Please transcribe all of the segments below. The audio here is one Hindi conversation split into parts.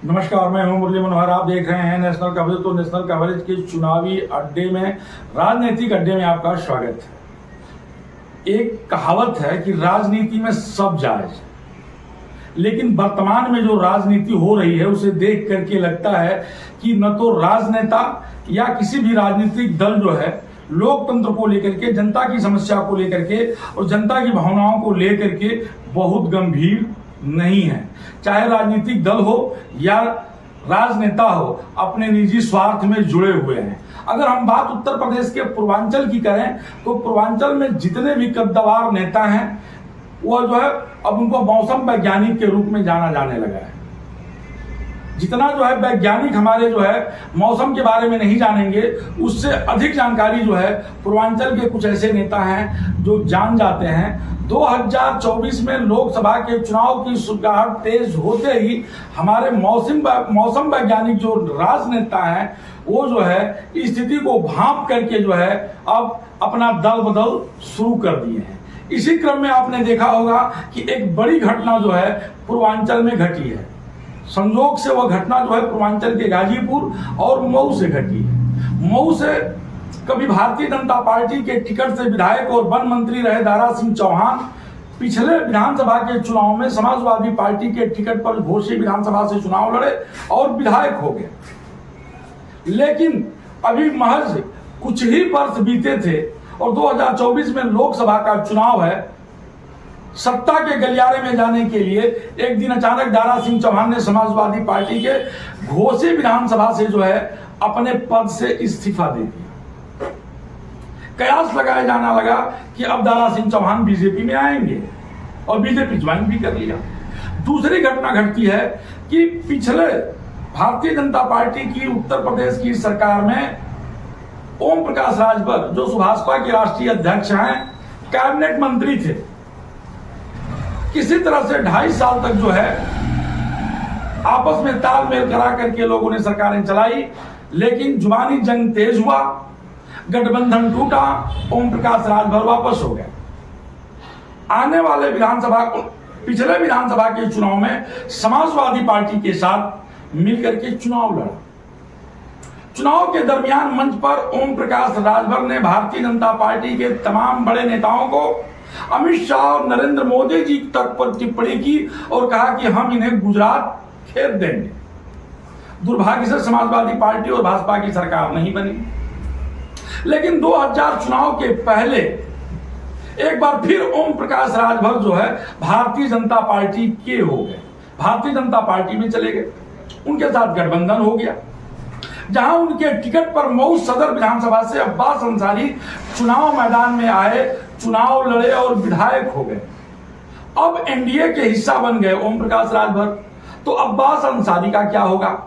नमस्कार, मैं हूं मुरली मनोहर। आप देख रहे हैं नेशनल कवरेज। तो नेशनल कवरेज के चुनावी अड्डे में, राजनीतिक अड्डे में आपका स्वागत है। एक कहावत है कि राजनीति में सब जायज, लेकिन वर्तमान में जो राजनीति हो रही है उसे देख करके लगता है कि न तो राजनेता या किसी भी राजनीतिक दल जो है लोकतंत्र को लेकर के, जनता की समस्या को लेकर के और जनता की भावनाओं को लेकर के बहुत गंभीर नहीं है। चाहे राजनीतिक दल हो या राजनेता हो, अपने निजी स्वार्थ में जुड़े हुए हैं। अगर हम बात उत्तर प्रदेश के पूर्वांचल की करें तो पूर्वांचल में जितने भी कद्दावर नेता हैं वो जो है अब उनको मौसम वैज्ञानिक के रूप में जाना जाने लगा है। जितना जो है वैज्ञानिक हमारे जो है मौसम के बारे में नहीं जानेंगे, उससे अधिक जानकारी जो है पूर्वांचल के कुछ ऐसे नेता हैं जो जान जाते हैं। 2024 में लोकसभा के चुनाव की सुगबुगाहट तेज होते ही हमारे मौसम वैज्ञानिक जो राजनेता हैं वो जो है स्थिति को भांप करके जो है अब अपना दल बदल शुरू कर दिए हैं। इसी क्रम में आपने देखा होगा कि एक बड़ी घटना जो है पूर्वांचल में घटी है। संयोग से वह घटना जो है पूर्वांचल के गाजीपुर और मऊ से घटी है। मऊ से कभी भारतीय जनता पार्टी के टिकट से विधायक और वन मंत्री रहे दारा सिंह चौहान पिछले विधानसभा के चुनाव में समाजवादी पार्टी के टिकट पर घोसी विधानसभा से चुनाव लड़े और विधायक हो गए। लेकिन अभी महज कुछ ही वर्ष बीते थे और 2024 में लोकसभा का चुनाव है। सत्ता के गलियारे में जाने के लिए एक दिन अचानक दारा सिंह चौहान ने समाजवादी पार्टी के घोसी विधानसभा से जो है अपने पद से इस्तीफा दे दिया। कयास लगाया जाना लगा कि अब दारा सिंह चौहान बीजेपी में आएंगे और बीजेपी ज्वाइन भी कर लिया। दूसरी घटना घटती है कि पिछले भारतीय जनता पार्टी की उत्तर प्रदेश की सरकार में ओम प्रकाश राजभर, जो भाजपा के राष्ट्रीय अध्यक्ष हैं, कैबिनेट मंत्री थे। किसी तरह से 2.5 साल तक जो है आपस में तालमेल करा करके लोगों ने सरकारें चलाई, लेकिन जुबानी जंग तेज हुआ, गठबंधन टूटा, ओम प्रकाश राजभर वापस हो गए। आने वाले पिछले विधानसभा के चुनाव में समाजवादी पार्टी के साथ मिलकर के चुनाव लड़ा। चुनाव के दरमियान मंच पर ओम प्रकाश राजभर ने भारतीय जनता पार्टी के तमाम बड़े नेताओं को, अमित शाह और नरेंद्र मोदी जी तक पर टिप्पणी की और कहा कि हम इन्हें गुजरात खेत देंगे। दुर्भाग्य से समाजवादी पार्टी और भाजपा की सरकार नहीं बनी। लेकिन 2000 चुनाव के पहले एक बार फिर ओम प्रकाश राजभर जो है भारतीय जनता पार्टी के हो गए, भारतीय जनता पार्टी में चले गए। उनके साथ गठबंधन हो गया, जहां उनके टिकट पर मऊ सदर विधानसभा से अब्बास अंसारी चुनाव मैदान में आए, चुनाव लड़े और विधायक हो गए। अब एनडीए के हिस्सा बन गए ओम प्रकाश राजभर। तो अब्बास अंसारी का क्या होगा?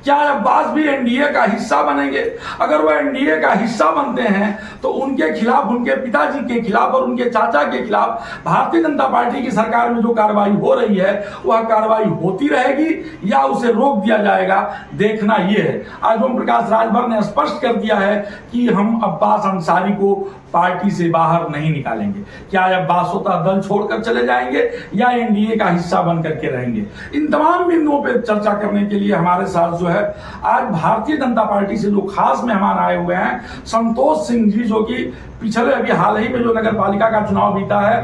क्या अब्बास भी एनडीए का हिस्सा बनेंगे? अगर वह एनडीए का हिस्सा बनते हैं तो उनके खिलाफ, उनके पिताजी के खिलाफ और उनके चाचा के खिलाफ भारतीय जनता पार्टी की सरकार में जो कार्रवाई हो रही है वह कार्रवाई होती रहेगी या उसे रोक दिया जाएगा, देखना यह है। आज ओम प्रकाश राजभर ने स्पष्ट कर दिया है कि हम अब्बास अंसारी को पार्टी से बाहर नहीं निकालेंगे। क्या अब्बास होता दल छोड़कर चले जाएंगे या एनडीए का हिस्सा बन करके रहेंगे? इन तमाम बिंदुओं पर चर्चा करने के लिए हमारे साथ जो है आज भारतीय जनता पार्टी से जो खास मेहमान आए हुए हैं, संतोष सिंह जी, जो कि पिछले अभी हाल ही में जो नगर पालिका का चुनाव बीता है,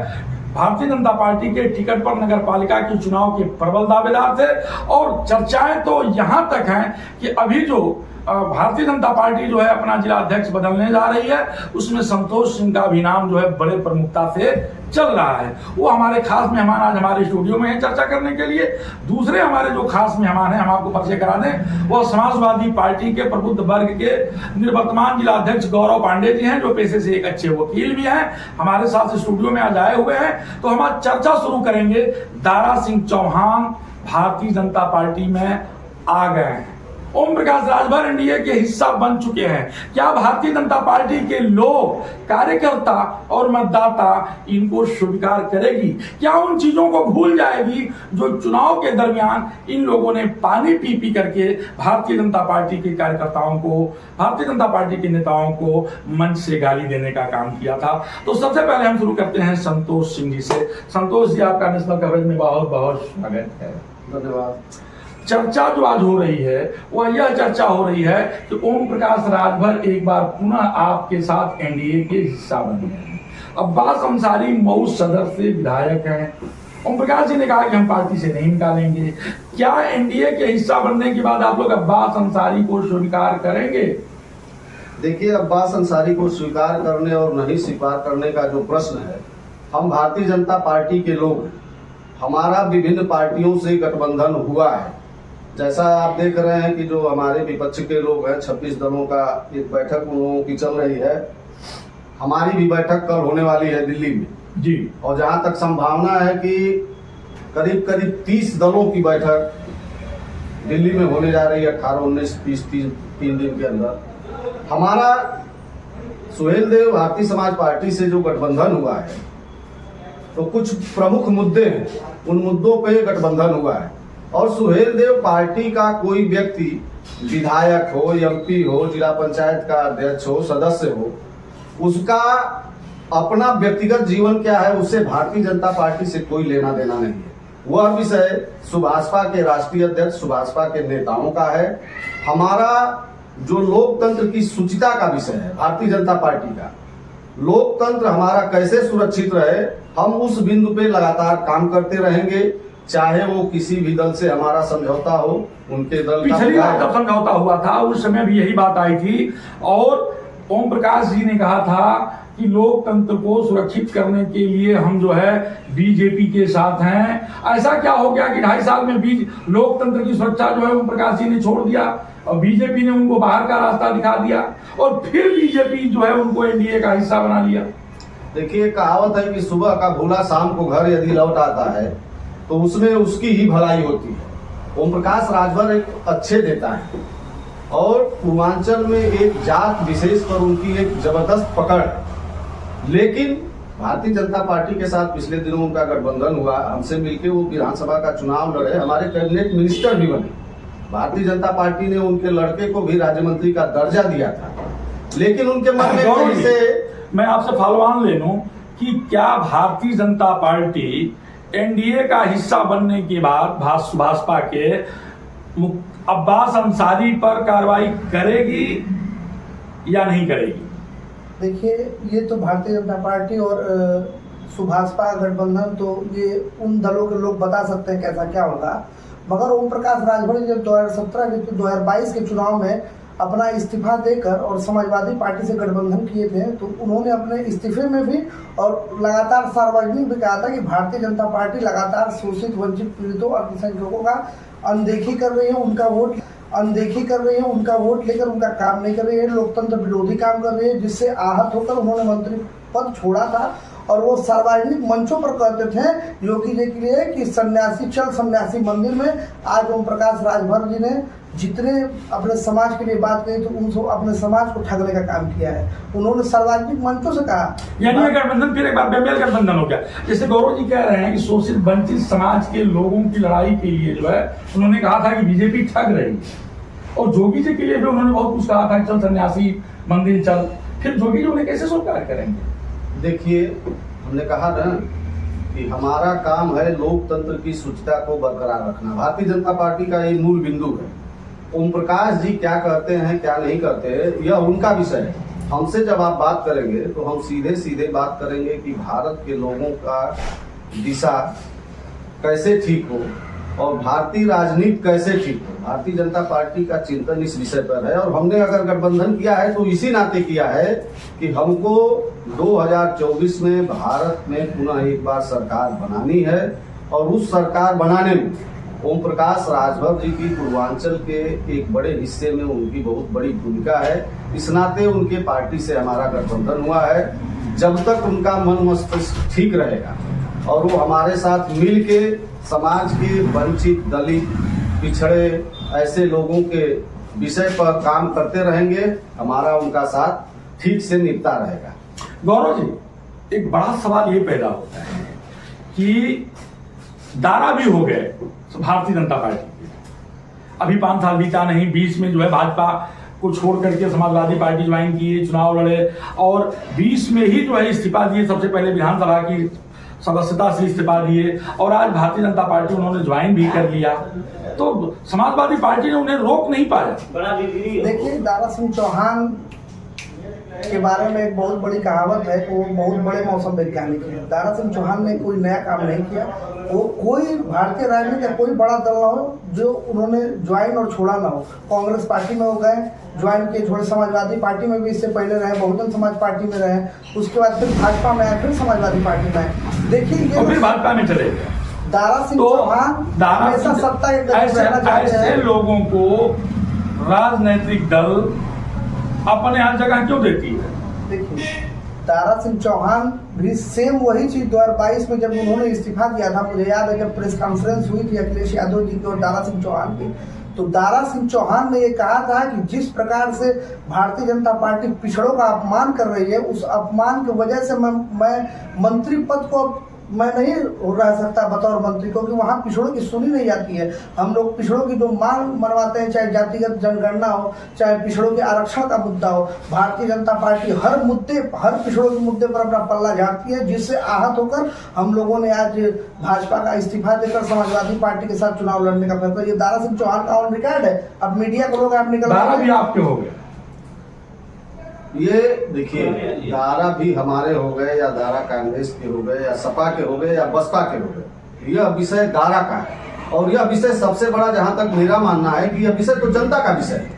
भारतीय जनता पार्टी के टिकट पर नगर पालिका के चुनाव के प्रबल दावेदार थे। और चर्चाएं तो यहां तक हैं कि अभी जो भारतीय जनता पार्टी जो है अपना जिला अध्यक्ष बदलने जा रही है, उसमें संतोष सिंह का भी नाम जो है बड़े प्रमुखता से चल रहा है। वो हमारे खास मेहमान आज हमारे स्टूडियो में हैं चर्चा करने के लिए। दूसरे हमारे जो खास मेहमान हैं, हम आपको परिचय करा दें, वो समाजवादी पार्टी के प्रबुद्ध वर्ग के निवर्तमान जिला अध्यक्ष गौरव पांडे जी हैं, जो पेशे से एक अच्छे वकील भी हैं, हमारे साथ स्टूडियो में आज आए हुए हैं। तो हम आज चर्चा शुरू करेंगे। दारा सिंह चौहान भारतीय जनता पार्टी में आ गए हैं, ओम प्रकाश राजभर एनडीए के हिस्सा बन चुके हैं। क्या भारतीय जनता पार्टी के लोग, कार्यकर्ता और मतदाता इनको स्वीकार करेगी? क्या उन चीजों को भूल जाएगी जो चुनाव के दरमियान इन लोगों ने पानी पी पी करके भारतीय जनता पार्टी के कार्यकर्ताओं को, भारतीय जनता पार्टी के नेताओं को मंच से गाली देने का काम किया था? तो सबसे पहले हम शुरू करते हैं संतोष सिंह जी से। संतोष जी, आपका नेशनल कवरेज में बहुत बहुत स्वागत है। धन्यवाद। चर्चा जो आज हो रही है वह यह चर्चा हो रही है कि ओम प्रकाश राजभर एक बार पुनः आपके साथ एनडीए के हिस्सा बने हैं। अब्बास अंसारी मऊ सदर से विधायक हैं। ओम प्रकाश जी ने कहा कि हम पार्टी से नहीं निकालेंगे। क्या एनडीए के हिस्सा बनने के बाद आप लोग अब्बास अंसारी को स्वीकार करेंगे? देखिए, अब्बास अंसारी को स्वीकार करने और नहीं स्वीकार करने का जो प्रश्न है, हम भारतीय जनता पार्टी के लोग, हमारा विभिन्न पार्टियों से गठबंधन हुआ है। जैसा आप देख रहे हैं कि जो हमारे विपक्ष के लोग हैं, 26 दलों का एक बैठक उन लोगों की चल रही है। हमारी भी बैठक कल होने वाली है दिल्ली में जी, और जहां तक संभावना है कि करीब करीब 30 दलों की बैठक दिल्ली में होने जा रही है। 18, 19, 20, 3 दिन के अंदर हमारा सुहेल देव भारतीय समाज पार्टी से जो गठबंधन हुआ है, तो कुछ प्रमुख मुद्दे हैं, उन मुद्दों पे गठबंधन हुआ है। और सुहेल देव पार्टी का कोई व्यक्ति, विधायक हो, एमपी हो, जिला पंचायत का अध्यक्ष हो, सदस्य हो, उसका अपना व्यक्तिगत जीवन क्या है, उससे भारतीय जनता पार्टी से कोई लेना देना नहीं है। वह विषय सुभाषपा के राष्ट्रीय अध्यक्ष, सुभाषपा के नेताओं का है। हमारा जो लोकतंत्र की शुचिता का विषय है, भारतीय जनता पार्टी का लोकतंत्र हमारा कैसे सुरक्षित रहे, हम उस बिंदु पे लगातार काम करते रहेंगे। चाहे वो किसी भी दल से हमारा समझौता हो, उनके दल का पिछली बार जब समझौता हुआ था उस समय भी यही बात आई थी और ओम प्रकाश जी ने कहा था कि लोकतंत्र को सुरक्षित करने के लिए हम जो है बीजेपी के साथ हैं। ऐसा क्या हो गया कि 2.5 साल में लोकतंत्र की सुरक्षा जो है ओम प्रकाश जी ने छोड़ दिया और बीजेपी ने उनको बाहर का रास्ता दिखा दिया और फिर बीजेपी जो है उनको एनडीए का हिस्सा बना लिया। देखिए, कहावत है कि सुबह का भूला शाम को घर यदि लौट आता है तो उसमें उसकी ही भलाई होती है। ओम प्रकाश राजभर एक अच्छे नेता है और पूर्वांचल में एक जात विशेष पर उनकी एक जबरदस्त पकड़ है। लेकिन भारतीय जनता पार्टी के साथ पिछले दिनों उनका गठबंधन हुआ, हमसे मिलकर वो विधानसभा का चुनाव लड़े, हमारे कैबिनेट मिनिस्टर भी बने। भारतीय जनता पार्टी ने उनके लड़के को भी राज्य मंत्री का दर्जा दिया था। लेकिन उनके मन में कहीं से मैं आपसे फॉलोऑन ले लूं कि क्या भारतीय जनता पार्टी एनडीए का हिस्सा बनने के बाद भाजपा के अब्बास अंसारी पर कार्रवाई करेगी या नहीं करेगी? देखिए, ये तो भारतीय जनता पार्टी और सुभाषपा गठबंधन, तो ये उन दलों के लोग बता सकते हैं कैसा क्या होगा। मगर ओम प्रकाश राजभर जब 2017 के 2022 के चुनाव में अपना इस्तीफा देकर और समाजवादी पार्टी से गठबंधन किए थे, तो उन्होंने अपने इस्तीफे में भी और लगातार सार्वजनिक भी कहा था कि भारतीय जनता पार्टी लगातार शोषित, वंचित, पीड़ितों और अल्पसंख्यकों का अनदेखी कर रही है, उनका वोट लेकर उनका काम नहीं कर रही है, लोकतंत्र विरोधी काम कर रही है, जिससे आहत होकर उन्होंने मंत्री पद छोड़ा था। और वो सार्वजनिक मंचों पर कहते थे योगी जी के लिए कि सन्यासी मंदिर में। आज ओम प्रकाश राजभर जी ने जितने अपने समाज के लिए बात कही, तो उनको अपने समाज को ठगने का काम किया है। उन्होंने सार्वजनिक मंचों से कहा, यानी गठबंधन फिर एक बार बेमेल गठबंधन हो गया। जैसे गौरव जी कह रहे हैं कि शोषित वंचित समाज के लोगों की लड़ाई के लिए जो है उन्होंने कहा था कि बीजेपी ठग रही है और जोगी जी के लिए भी उन्होंने बहुत कुछ कहा था, चल सन्यासी मंदिर चल। फिर जोगी जी उन्हें कैसे स्वीकार करेंगे? देखिए, हमने कहा ना कि हमारा काम है लोकतंत्र की शुचिता को बरकरार रखना। भारतीय जनता पार्टी का ये मूल बिंदु है। ओम प्रकाश जी क्या कहते हैं क्या नहीं करते हैं यह उनका विषय है। हमसे जब आप बात करेंगे तो हम सीधे सीधे बात करेंगे कि भारत के लोगों का दिशा कैसे ठीक हो और भारतीय राजनीति कैसे ठीक हो। भारतीय जनता पार्टी का चिंतन इस विषय पर है और हमने अगर गठबंधन किया है तो इसी नाते किया है कि हमको 2024 में भारत में पुनः एक बार सरकार बनानी है और उस सरकार बनाने में ओम प्रकाश राजभर जी की पूर्वांचल के एक बड़े हिस्से में उनकी बहुत बड़ी भूमिका है। इस नाते उनके पार्टी से हमारा गठबंधन हुआ है। जब तक उनका मन मस्तिष्क ठीक रहेगा और वो हमारे साथ मिल के समाज के वंचित, दलित, पिछड़े ऐसे लोगों के विषय पर काम करते रहेंगे, हमारा उनका साथ ठीक से निपटा रहेगा। गौरव जी, एक बड़ा सवाल ये पैदा होता है कि दारा भी हो गए भारतीय जनता पार्टी के। अभी 5 साल बीता नहीं, बीच में जो है भाजपा को छोड़ करके समाजवादी पार्टी ज्वाइन की, चुनाव लड़े और 20 में ही जो है इस्तीफा दिए। सबसे पहले विधानसभा की सदस्यता से इस्तीफा दिए और आज भारतीय जनता पार्टी उन्होंने ज्वाइन भी कर लिया, तो समाजवादी पार्टी ने उन्हें रोक नहीं पाया। देखिए, दारा सिंह चौहान के बारे में एक बहुत बड़ी कहावत है कि वो बहुत बड़े मौसम वैज्ञानिक है। दारा सिंह चौहान ने कोई नया काम नहीं किया। वो कोई भारतीय राजनीति का कोई बड़ा दल ना हो जो उन्होंने ज्वाइन और छोड़ा ना हो। कांग्रेस पार्टी में हो गए, ज्वाइन किए, छोड़े, समाजवादी पार्टी में भी इससे पहले रहे, बहुजन समाज पार्टी में रहे, उसके बाद फिर भाजपा में आए, फिर समाजवादी पार्टी में आए। देखिए, ये फिर भाजपा में चले गए। दारा सिंह चौहान हमेशा सत्ता के ऐसे लोगों को राजनीतिक दल अपने हर जगह क्यों देती है? देखिए, दारा सिंह चौहान भी सेम वही चीज 2022 में जब उन्होंने इस्तीफा दिया था, मुझे याद है जब प्रेस कॉन्फ्रेंस हुई थी अखिलेश यादव जी की और दारा सिंह चौहान की, तो दारा सिंह चौहान ने ये कहा था कि जिस प्रकार से भारतीय जनता पार्टी पिछड़ों का अपमान कर रही है, उस अपमान की वजह से मैं मंत्री पद को मैं नहीं रह सकता बतौर मंत्री, क्योंकि वहाँ पिछड़ों की सुनी नहीं जाती है। हम लोग पिछड़ों की जो मांग मनवाते हैं, चाहे जातिगत जनगणना हो, चाहे पिछड़ों के आरक्षण का मुद्दा हो, भारतीय जनता पार्टी हर पिछड़ों के मुद्दे पर अपना पल्ला झाड़ती है, जिससे आहत होकर हम लोगों ने आज भाजपा का इस्तीफा देकर समाजवादी पार्टी के साथ चुनाव लड़ने का फैसला। ये दारा सिंह चौहान का ऑन रिकॉर्ड है। अब मीडिया को लोग आप निकल आपके हो गए, ये देखिए, दारा भी हमारे हो गए या दारा कांग्रेस के हो गए या सपा के हो गए या बसपा के हो गए, यह विषय दारा का है। और यह विषय सबसे बड़ा, जहां तक मेरा मानना है कि यह विषय तो जनता का विषय है।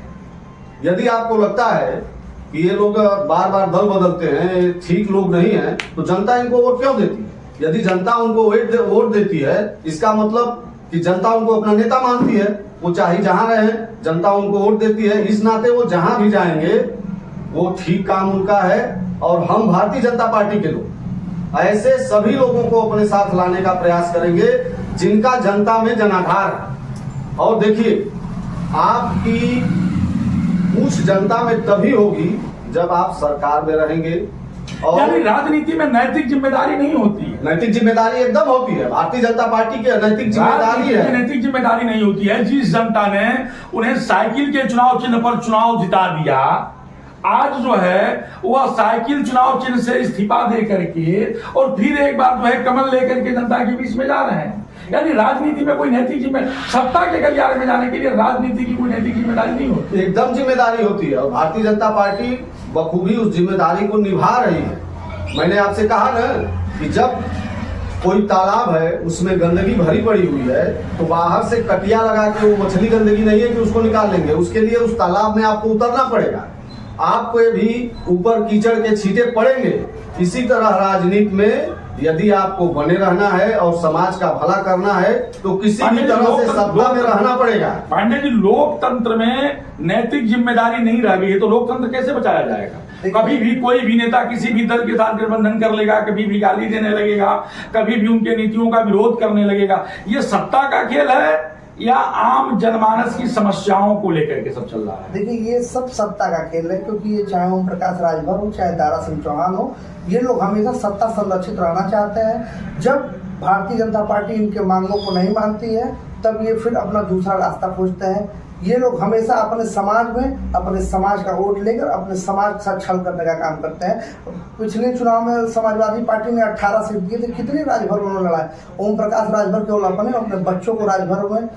यदि आपको लगता है कि ये लोग बार बार दल बदलते हैं, ठीक लोग नहीं है, तो जनता इनको वोट क्यों देती है? यदि जनता उनको वोट देती है, इसका मतलब कि जनता उनको अपना नेता मानती है। वो चाहे जहां रहे, जनता उनको वोट देती है, इस नाते वो जहां भी जाएंगे वो ठीक काम उनका है। और हम भारतीय जनता पार्टी के लोग ऐसे सभी लोगों को अपने साथ लाने का प्रयास करेंगे जिनका जनता में जनाधार है। और देखिए, आपकी पूछ जनता में तभी होगी जब आप सरकार में रहेंगे। और यानी राजनीति में नैतिक जिम्मेदारी नहीं होती है। नैतिक जिम्मेदारी एकदम होती है। भारतीय जनता पार्टी की नैतिक जिम्मेदारी है। नैतिक जिम्मेदारी नहीं होती है। जिस जनता ने उन्हें साइकिल के चुनाव चिन्ह पर चुनाव जिता दिया, आज जो है वह साइकिल चुनाव चिन्ह से इस्तीफा दे करके और फिर एक बार जो है कमल लेकर के जनता के बीच में जा रहे हैं। यानी राजनीति में कोई नैतिक जिम्मेदारी, सत्ता के गलियारे में जाने के लिए राजनीति की कोई नैतिक जिम्मेदारी नहीं होती। एकदम जिम्मेदारी होती है और भारतीय जनता पार्टी बखूबी उस जिम्मेदारी को निभा रही है। मैंने आपसे कहा ना कि जब कोई तालाब है उसमें गंदगी भरी पड़ी हुई है, तो बाहर से कटिया लगा के, वो मछली गंदगी नहीं है कि उसको निकाल लेंगे, उसके लिए उस तालाब में आपको उतरना पड़ेगा, आपको भी ऊपर कीचड़ के छींटे पड़ेंगे। इसी तरह राजनीति में यदि आपको बने रहना है और समाज का भला करना है तो किसी भी तरह से सत्ता में रहना पड़ेगा। पांडे जी, लोकतंत्र में नैतिक जिम्मेदारी नहीं रह गई है तो लोकतंत्र कैसे बचाया जाएगा? कभी भी कोई भी नेता किसी भी दल के साथ गठबंधन कर लेगा, कभी भी गाली देने लगेगा, कभी भी उनके नीतियों का विरोध करने लगेगा। ये सत्ता का खेल है या आम जनमानस की समस्याओं को लेकर के सब चल रहा है? देखिए, ये सब सत्ता का खेल है, क्योंकि ये चाहे ओम प्रकाश राजभर हो, चाहे दारा सिंह चौहान हो, ये लोग हमेशा सत्ता संरक्षित रहना चाहते हैं। जब भारतीय जनता पार्टी इनके मांगों को नहीं मानती है, तब ये फिर अपना दूसरा रास्ता खोजते हैं। ये लोग हमेशा अपने समाज में अपने समाज का वोट लेकर अपने समाज के साथ छल करने का काम करते हैं। पिछले चुनाव में समाजवादी पार्टी ने 18 सीट दिए थे, कितने राजभर उन्होंने लड़ाए। ओम प्रकाश राजभर केवल अपने बच्चों को राजभर में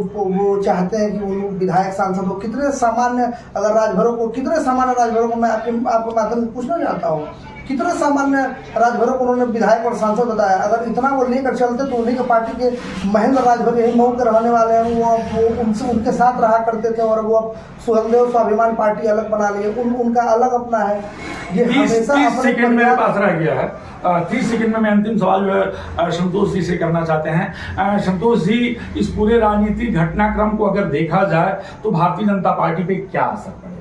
वो चाहते हैं कि वो विधायक सांसद हो। कितने सामान्य राजभरों को मैं आपके माध्यम से पूछना चाहता हूँ, कितने सामान्य राजभरों को उन्होंने विधायक और सांसद बताया। अगर इतना वो लेकर चलते तो उन्हीं के पार्टी के महेंद्र राजभर यही मऊ के रहने वाले हैं, वो उनसे उनके साथ रहा करते थे और वो अब सुहलदेव स्वाभिमान पार्टी अलग बना लिए, उनका अलग अपना है। ये 30 सेकंड मेरे पास रह गया है। 30 सेकंड में मैं अंतिम सवाल जो है संतोष जी से करना चाहते हैं। संतोष जी, इस पूरे राजनीतिक घटनाक्रम को अगर देखा जाए तो भारतीय जनता पार्टी पे क्या असर पड़ेगा?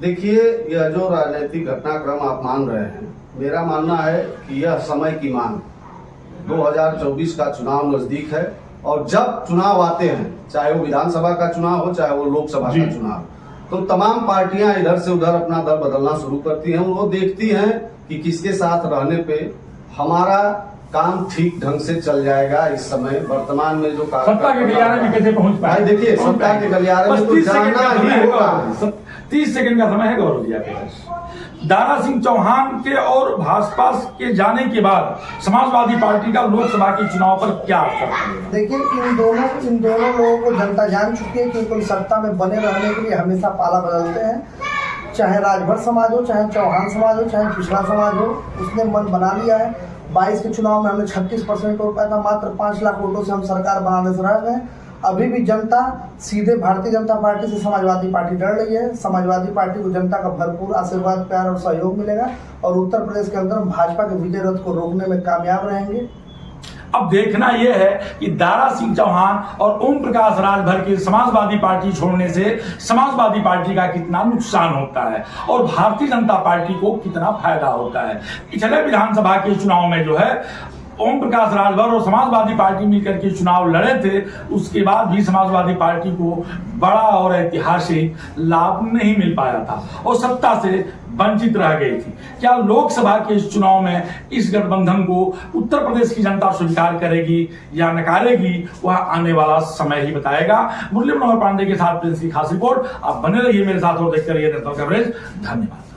देखिए, यह जो राजनीतिक घटनाक्रम आप मान रहे हैं, मेरा मानना है कि यह समय की मांग। 2024 का चुनाव नजदीक है और जब चुनाव आते हैं, चाहे वो विधानसभा का चुनाव हो चाहे वो लोकसभा का चुनाव, तो तमाम पार्टियां इधर से उधर अपना दल बदलना शुरू करती हैं। वो देखती हैं कि किसके साथ रहने पे हमारा काम ठीक ढंग से चल जाएगा। इस समय वर्तमान में जो सत्ता के गलियारे में कैसे पहुंच पाए? देखिए, सत्ता के गलियारे में तो जाना ही होगा। 30 सेकंड का समय है गौरव जी आपके पास। दारा सिंह चौहान के और भाजपा के जाने के बाद समाजवादी पार्टी का लोकसभा के चुनाव पर क्या असर पड़ेगा? देखिए इन दोनों लोगों को जनता जान चुकी है कि उनको सत्ता में बने रहने के लिए हमेशा पाला बदलते हैं। चाहे राजभर समाज हो, चाहे चौहान समाज हो, चाहे पिछड़ा समाज हो, उसने मन बना लिया है। 22 के चुनाव में हमने 36% वोट पाया था, मात्र 5 लाख वोटों से हम सरकार बनाने से रह गए। अभी भी जनता सीधे भारतीय जनता पार्टी से समाजवादी पार्टी लड़ रही है। समाजवादी पार्टी को जनता का भरपूर आशीर्वाद, प्यार और सहयोग मिलेगा और उत्तर प्रदेश के अंदर हम भाजपा के विजय रथ को रोकने में कामयाब रहेंगे। अब देखना यह है कि दारा सिंह चौहान और ओम प्रकाश राजभर के समाजवादी पार्टी छोड़ने से समाजवादी पार्टी का कितना नुकसान होता है और भारतीय जनता पार्टी को कितना फायदा होता है। पिछले विधानसभा के चुनाव में जो है ओम प्रकाश राजभर और समाजवादी पार्टी मिलकर के चुनाव लड़े थे, उसके बाद भी समाजवादी पार्टी को बड़ा और ऐतिहासिक लाभ नहीं मिल पाया था और सत्ता से वंचित रह गई थी। क्या लोकसभा के इस चुनाव में इस गठबंधन को उत्तर प्रदेश की जनता स्वीकार करेगी या नकारेगी, वह आने वाला समय ही बताएगा। मुरली मनोहर पांडे के साथ प्रिंस की खास रिपोर्ट। आप बने रहिए मेरे साथ और देखते रहिए नेशनल कवरेज। धन्यवाद।